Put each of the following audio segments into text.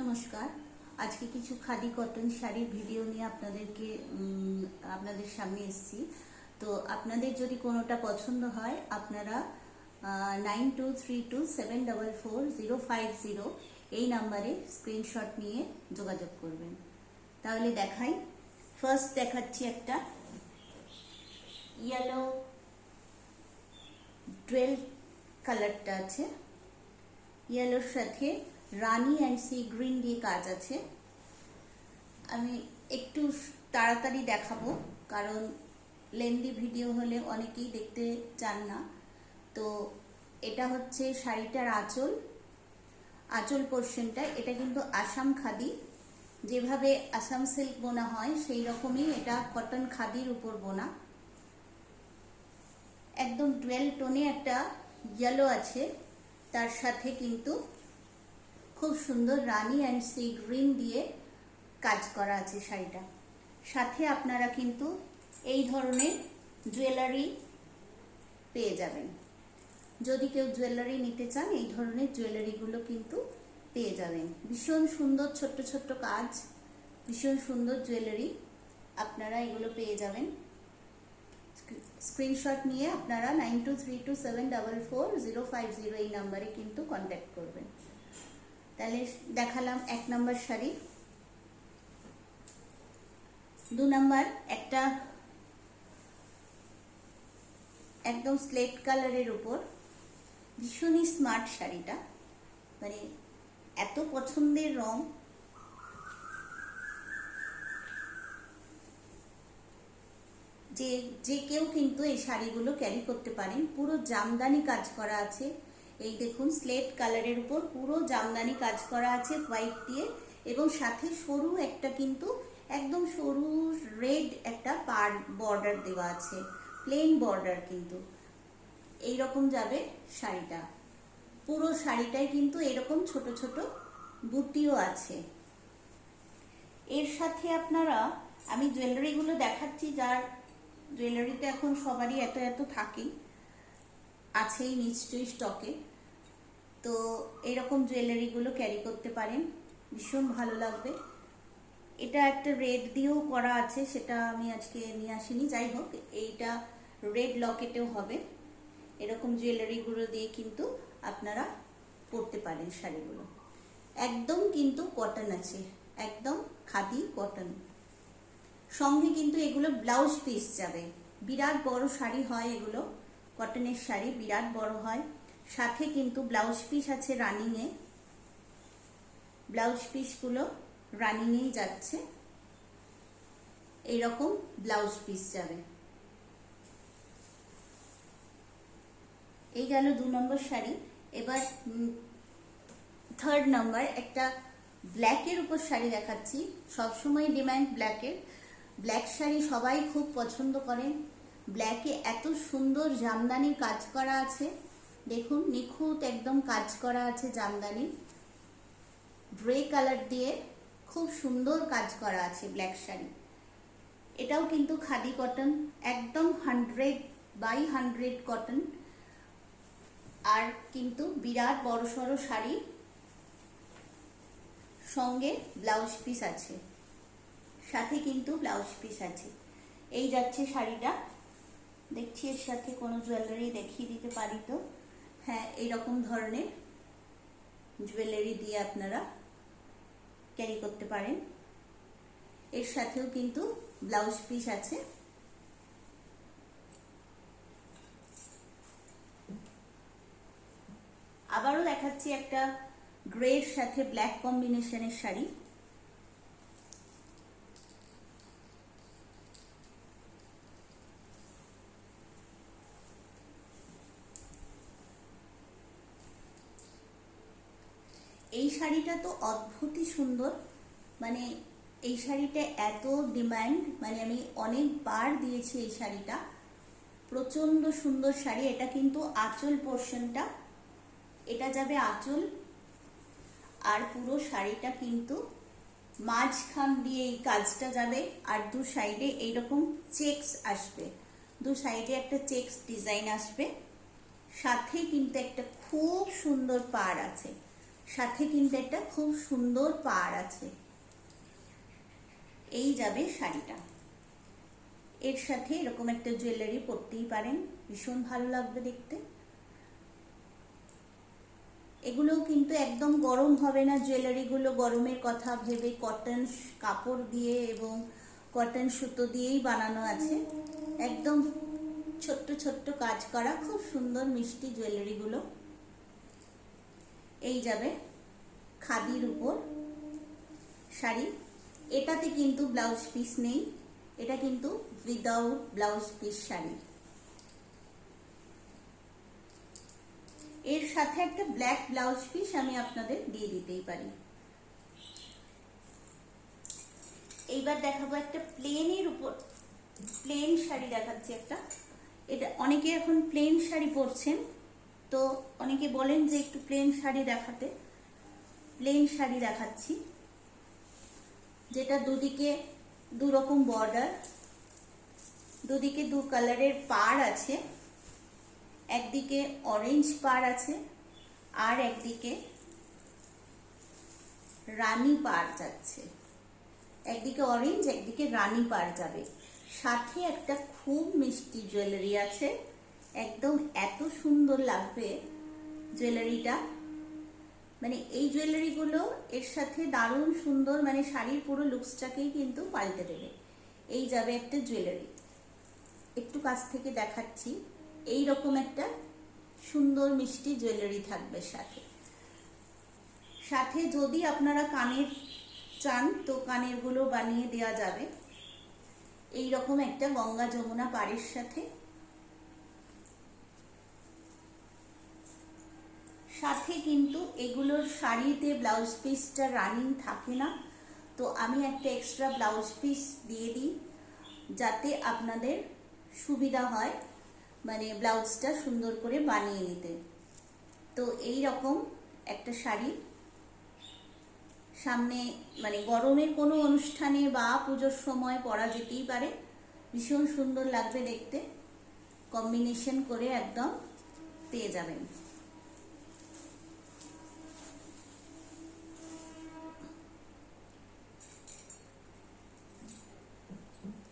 নমস্কার। আজকে কিছু খাদি কটন শাড়ির ভিডিও নিয়ে আপনাদের সামনে এসেছি। তো আপনাদের যদি কোনোটা পছন্দ হয় আপনারা 9232744050 এই নাম্বারে স্ক্রিনশট নিয়ে যোগাযোগ করবেন। তাহলে দেখাই। ফার্স্ট দেখাচ্ছি একটা ইয়েলো ডুয়েল কালারটা আছে, ইয়েলোর সাথে রানী অ্যান্ড সি গ্রিন দিয়ে কাজ আছে। আমি একটু তাড়াতাড়ি দেখাবো কারণ লেন্দি ভিডিও হলে অনেকেই দেখতে চান না। তো এটা হচ্ছে শাড়িটার আঁচল পোর্শনটা। এটা কিন্তু আসাম খাদি, যেভাবে আসাম সিল্ক বোনা হয় সেই রকমই এটা কটন খাদির উপর বোনা। একদম ডুয়েল টোনে একটা ইয়েলো আছে, তার সাথে কিন্তু খুব সুন্দর রানী অ্যান্ড সি গ্রিন দিয়ে কাজ করা আছে শাড়িটা। সাথে আপনারা কিন্তু এই ধরনের জুয়েলারি পেয়ে যাবেন। যদি কেউ জুয়েলারি নিতে চান এই ধরনের জুয়েলারিগুলো কিন্তু পেয়ে যাবেন। ভীষণ সুন্দর ছোট্ট ছোট্ট কাজ, ভীষণ সুন্দর জুয়েলারি, আপনারা এগুলো পেয়ে যাবেন। স্ক্রিনশট নিয়ে আপনারা 9232744050 এই নাম্বারে কিন্তু কন্ট্যাক্ট করবেন। তাহলে দেখালাম 1 নম্বর শাড়ি। 2 নম্বর একটা একদম স্লেট কালারের উপর ভীষণই স্মার্ট শাড়িটা, মানে এত পছন্দের রং। যে কেউ কিন্তু এই শাড়িগুলো ক্যারি করতে পারেন। পুরো জামদানি কাজ করা আছে। এই দেখুন, স্লেট কালারের উপর পুরো জামদানি কাজ করা আছে হোয়াইট দিয়ে, এবং সাথে সরু একটা কিন্তু একদম সরু রেড একটা বর্ডার দেওয়া আছে, প্লেন বর্ডার কিন্তু এইরকম যাবে শাড়িটা। পুরো শাড়িটায় কিন্তু এরকম ছোট ছোট বুটিও আছে। এর সাথে আপনারা, আমি জুয়েলারিগুলো দেখাচ্ছি, যার জুয়েলারিতে এখন সবারই এত এত থাকেই, আছেই নিশ্চয়ই স্টকে। তো এইরকম জুয়েলারিগুলো ক্যারি করতে পারেন, ভীষণ ভালো লাগবে। এটা একটা রেড দিয়েও করা আছে, সেটা আমি আজকে নিয়ে আসিনি। যাই হোক, এইটা রেড লকেটেও হবে। এরকম জুয়েলারিগুলো দিয়ে কিন্তু আপনারা পরতে পারেন শাড়িগুলো। একদম কিন্তু কটন আছে, একদম খাদি কটন। সঙ্গে কিন্তু এগুলো ব্লাউজ পিস যাবে। বিরাট বড় শাড়ি হয় এগুলো, কটনের শাড়ি বিরাট বড় হয়। সাথে কিন্তু ব্লাউজ পিস আছে রানিংয়ে, ব্লাউজ পিসগুলো রানিংয়েই যাচ্ছে। এইরকম ব্লাউজ পিস যাবে। এই গেল 2 নম্বর শাড়ি। এবার 3rd নম্বর একটা ব্ল্যাকের উপর শাড়ি দেখাচ্ছি। সবসময় ডিমান্ড ব্ল্যাকের। ব্ল্যাক শাড়ি সবাই খুব পছন্দ করেন। ব্ল্যাকে এত সুন্দর জামদানির কাজ করা আছে, দেখুন নিখুঁত একদম কাজ করা আছে জামদানি। গ্রে কালার দিয়ে খুব সুন্দর কাজ করা আছে ব্ল্যাক শাড়ি। এটাও কিন্তু খাদি কটন, একদম 100/100 কটন। আর কিন্তু বিরাট বড়সড় শাড়ি, সঙ্গে ব্লাউজ পিস আছে, সাথে কিন্তু ব্লাউজ পিস আছে। এই যাচ্ছে শাড়িটা। দেখছি এর সাথে কোনো জুয়েলারি দেখিয়ে দিতে পারি তো। হ্যাঁ, এইরকম ধরনের জুয়েলারি দিয়ে আপনারা ক্যারি করতে পারেন। এর সাথেও কিন্তু ব্লাউজ পিস আছে। আবারও দেখাচ্ছি একটা গ্রের সাথে ব্ল্যাক কম্বিনেশনের শাড়ি। এই শাড়িটা তো অদ্ভুতই সুন্দর, মানে এই শাড়িটা এত ডিমান্ড, মানে আমি অনেকবার দিয়েছি এই শাড়িটা। প্রচন্ড সুন্দর শাড়ি। এটা কিন্তু আঁচল পোর্শনটা, এটা যাবে আঁচল। আর পুরো শাড়িটা কিন্তু মাঝখান দিয়ে এই কাজটা যাবে, আর 2 সাইডে এইরকম চেকস আসবে, 2 সাইডে একটা চেকস ডিজাইন আসবে। সাথে কিন্তু একটা খুব সুন্দর পাড় আছে, সাথে কিন্তু একটা খুব সুন্দর পাড় আছে। এই যাবে শাড়িটা। এর সাথে এরকম একটা জুয়েলারি পরতেই পারেন, ভীষণ ভালো লাগবে দেখতে। এগুলোও কিন্তু একদম গরম হবে না জুয়েলারিগুলো, গরমের কথা ভেবে কটন কাপড় দিয়ে এবং কটন সুতো দিয়েই বানানো আছে। একদম ছোট্ট ছোট্ট কাজ করা খুব সুন্দর মিষ্টি জুয়েলারিগুলো। এই যাবে খাদির উপর শাড়ি। এটাতে কিন্তু ব্লাউজ পিস নেই, এটা কিন্তু উইদাউট ব্লাউজ পিস শাড়ি। এর সাথে একটা ব্ল্যাক ব্লাউজ পিস আমি আপনাদের দিয়ে দিতেই পারি। এইবার দেখাবো একটা প্লেনের উপর প্লেন শাড়ি দেখাচ্ছি একটা। এটা অনেকে এখন প্লেন শাড়ি পরছেন, তো অনেকে বলেন যে একটু প্লেন শাড়ি দেখাতে। প্লেন শাড়ি দেখাচ্ছি, যেটা দুদিকে দু রকম বর্ডার, দুদিকে দু কালারের পাড় আছে। একদিকে অরেঞ্জ পাড় আছে আর একদিকে রানী পাড় যাচ্ছে। একদিকে অরেঞ্জ, একদিকে রানী পাড় যাবে। সাথে একটা খুব মিষ্টি জুয়েলারি আছে, একদম এত সুন্দর লাগবে জুয়েলারিটা। মানে এই জুয়েলারিগুলো এর সাথে দারুণ সুন্দর, মানে শাড়ির পুরো লুকসটাকেই কিন্তু পাল্টে দেবে। এই যাবে একটা জুয়েলারি, একটু কাছ থেকে দেখাচ্ছি। এই রকম একটা সুন্দর মিষ্টি জুয়েলারি থাকবে সাথে। সাথে যদি আপনারা কানের চান তো কানের গুলো বানিয়ে দেওয়া যাবে। এই রকম একটা গঙ্গা যমুনা পাড়ের সাথে। সাথে কিন্তু এগুলোর শাড়িতে ব্লাউজ পিসটা রানিং থাকে না, তো আমি একটা এক্সট্রা ব্লাউজ পিস দিয়ে দিই যাতে আপনাদের সুবিধা হয় মানে ব্লাউজটা সুন্দর করে বানিয়ে নিতে। তো এই রকম একটা শাড়ি সামনে মানে গরমের কোনো অনুষ্ঠানে বা পুজোর সময় পরা যেতেই পারে, ভীষণ সুন্দর লাগবে দেখতে। কম্বিনেশন করে একদম পেয়ে যাবেন।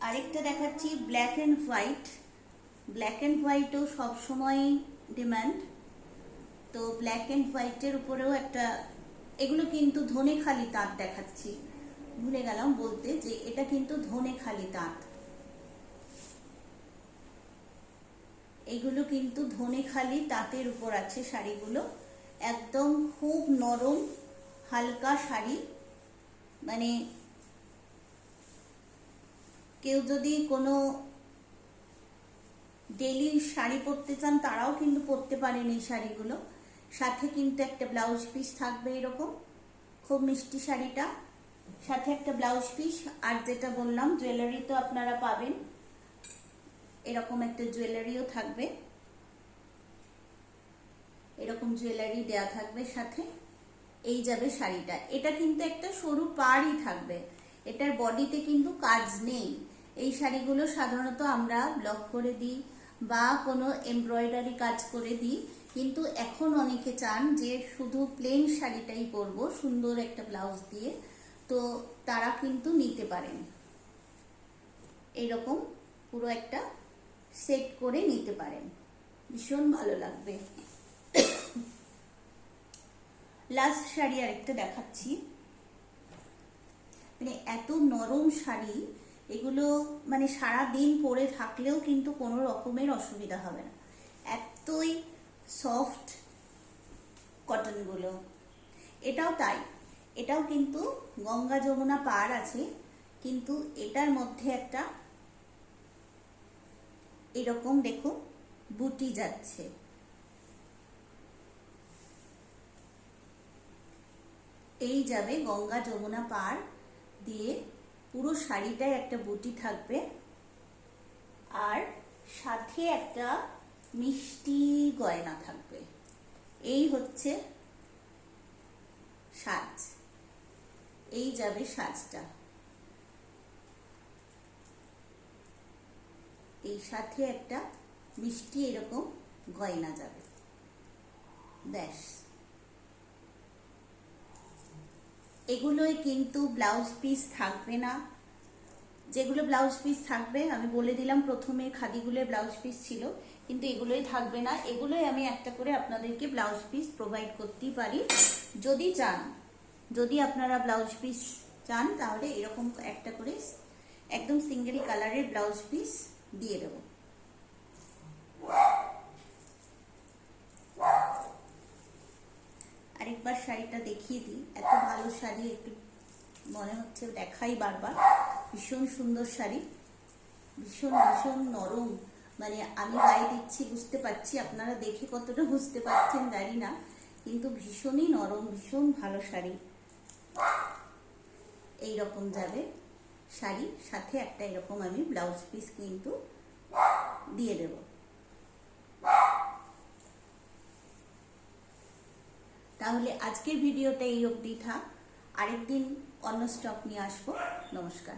আরেকটা দেখাচ্ছি black and white. Black and হোয়াইটও সবসময় ডিমান্ড, তো ব্ল্যাক অ্যান্ড হোয়াইটের উপরেও একটা, এগুলো কিন্তু ধনেখালি তাঁত দেখাচ্ছি, ভুলে গেলাম বলতে যে এটা কিন্তু ধনেখালি তাঁত। এগুলো কিন্তু ধনেখালি তাঁতের উপর আছে শাড়িগুলো, একদম খুব নরম হালকা শাড়ি। মানে কেউ যদি কোনো ডেইলি শাড়ি পরতে চান তারাও কিন্তু পরতে পারেন এই শাড়িগুলো। সাথে কিন্তু একটা ব্লাউজ পিস থাকবে এরকম, খুব মিষ্টি শাড়িটা। সাথে একটা ব্লাউজ পিস, আর যেটা বললাম জুয়েলারি তো আপনারা পাবেন, এরকম একটা জুয়েলারিও থাকবে, এরকম জুয়েলারি দেয়া থাকবে সাথে। এই যাবে শাড়িটা। এটা কিন্তু একটা সরু পাড়ই থাকবে, এটার বডিতে কিন্তু কাজ নেই। এই শাড়িগুলো সাধারণত আমরা ব্লক করে দিই বা কোনো এমব্রয়ডারি কাজ করে দিই, কিন্তু এখন অনেকে চান যে শুধু প্লেন শাড়িটাই পরবো সুন্দর একটা ব্লাউজ দিয়ে, তো তারা কিন্তু নিতে পারেন। এইরকম পুরো একটা সেট করে নিতে পারেন, ভীষণ ভালো লাগবে। লাস্ট শাড়ি আরেকটা দেখাচ্ছি, মানে এত নরম শাড়ি, এগুলো মানে সারা দিন পরে থাকলেও কিন্তু কোনো রকমের অসুবিধা হবে না, এতই সফট কটনগুলো। এটাও তাই, এটাও কিন্তু গঙ্গা যমুনা পাড় আছে, কিন্তু এটার মধ্যে একটা এরকম দেখো বুটি যাচ্ছে। এই যাবে গঙ্গা যমুনা পাড় দিয়ে, পুরো শাড়িটায় একটা বুটি থাকবে আর সাথে একটা মিষ্টি গয়না থাকবে। এই হচ্ছে সাজ, এই যাবে সাজটা। এই সাথে একটা মিষ্টি এরকম গয়না যাবে, ব্যাস। এগুলোই কিন্তু ব্লাউজ পিস থাকবে না। যেগুলো ব্লাউজ পিস থাকবে আমি বলে দিলাম প্রথমে, খাদিগুলোর ব্লাউজ পিস ছিল, কিন্তু এগুলোই থাকবে না। এগুলোই আমি একটা করে আপনাদেরকে ব্লাউজ পিস প্রোভাইড করতেই পারি যদি চান। যদি আপনারা ব্লাউজ পিস চান তাহলে এরকম একটা করে একদম সিঙ্গেল কালারের ব্লাউজ পিস দিয়ে দেবো। আরেকবার শাড়িটা দেখিয়ে দিই। এত ভালো শাড়ি, একটু মনে হচ্ছে দেখাই বারবার। ভীষণ সুন্দর শাড়ি, ভীষণ ভীষণ নরম। মানে আমি গায়ে দিচ্ছি বুঝতে পারছি, আপনারা দেখে কতটা বুঝতে পারছেন জানি না, কিন্তু ভীষণই নরম, ভীষণ ভালো শাড়ি। এইরকম যাবে শাড়ি, সাথে একটা এরকম আমি ব্লাউজ পিস কিন্তু দিয়ে দেব। তাহলে আজকের ভিডিওটা এই অবধি থাক, আরেকদিন অন্য স্টক নিয়ে আসবো। নমস্কার।